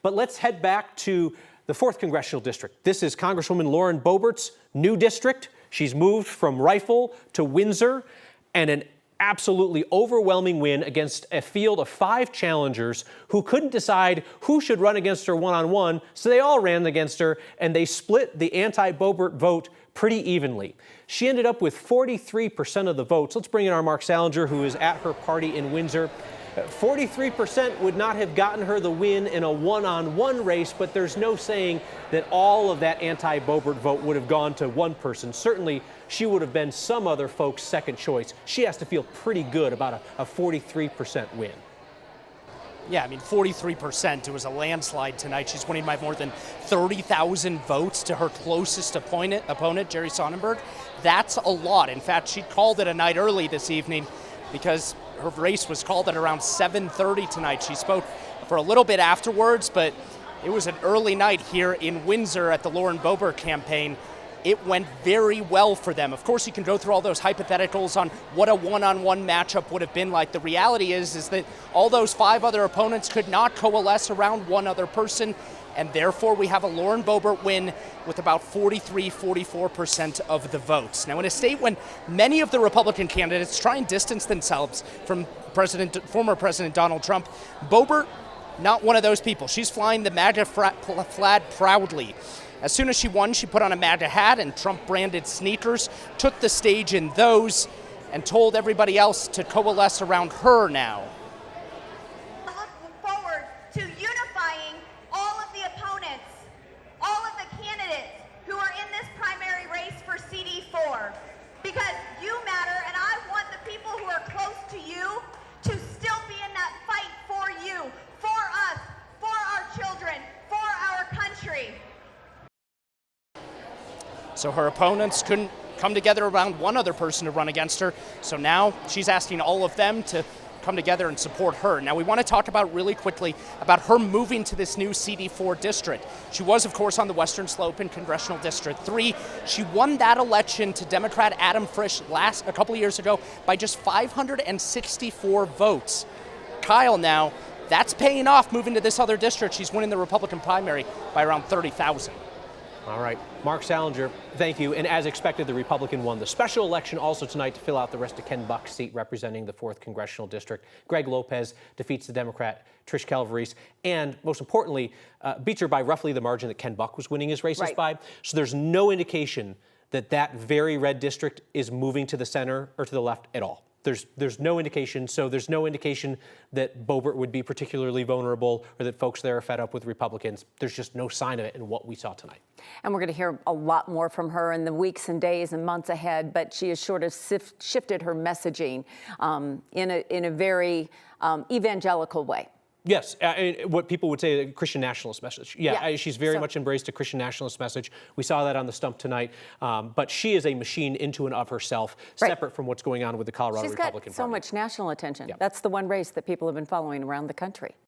But let's head back to the 4th Congressional District. This is Congresswoman Lauren Boebert's new district. She's moved from Rifle to Windsor, and an absolutely overwhelming win against a field of 5 challengers who couldn't decide who should run against her one-on-one, so they all ran against her, and they split the anti-Boebert vote pretty evenly. She ended up with 43% of the votes. Let's bring in our Mark Salinger, who is at her party in Windsor. 43% would not have gotten her the win in a one-on-one race, but there's no saying that all of that anti-Boebert vote would have gone to one person. Certainly, she would have been some other folks' second choice. She has to feel pretty good about a 43% win. Yeah, I mean, 43%. It was a landslide tonight. She's winning by more than 30,000 votes to her closest opponent, Jerry Sonnenberg. That's a lot. In fact, she called it a night early this evening because her race was called at around 7:30 tonight. She spoke for a little bit afterwards, but it was an early night here in Windsor at the Lauren Boebert campaign. It went very well for them. Of course, you can go through all those hypotheticals on what a one-on-one matchup would have been like. The reality is that all those 5 other opponents could not coalesce around one other person, and therefore we have a Lauren Boebert win with about 43-44% of the votes. Now, in a state when many of the Republican candidates try and distance themselves from former President Donald Trump, Boebert, not one of those people. She's flying the MAGA flag proudly. As soon as she won, she put on a MAGA hat and Trump-branded sneakers, took the stage in those, and told everybody else to coalesce around her now. I look forward to unifying all of the opponents, all of the candidates who are in this primary race for CD4, because you matter, and I want the people who are close to you to still be in that fight for you, for us, for our children, for our country. So her opponents couldn't come together around one other person to run against her. So now she's asking all of them to come together and support her. Now we want to talk about really quickly about her moving to this new CD4 district. She was, of course, on the Western Slope in Congressional District 3. She won that election to Democrat Adam Frisch a couple of years ago by just 564 votes. Kyle, now, that's paying off moving to this other district. She's winning the Republican primary by around 30,000. All right, Mark Salinger, thank you. And as expected, the Republican won the special election also tonight to fill out the rest of Ken Buck's seat representing the 4th Congressional District. Greg Lopez defeats the Democrat Trish Calvarese and, most importantly, beats her by roughly the margin that Ken Buck was winning his races by. So there's no indication that that very red district is moving to the center or to the left at all. There's no indication, so there's no indication that Boebert would be particularly vulnerable or that folks there are fed up with Republicans. There's just no sign of it in what we saw tonight. And we're going to hear a lot more from her in the weeks and days and months ahead, but she has sort of shifted her messaging in a very evangelical way. Yes, what people would say, a Christian nationalist message. Yeah. She's very much embraced a Christian nationalist message. We saw that on the stump tonight. But she is a machine into and of herself, separate from what's going on with the Colorado Republican Party. She's got so much national attention. That's the one race that people have been following around the country.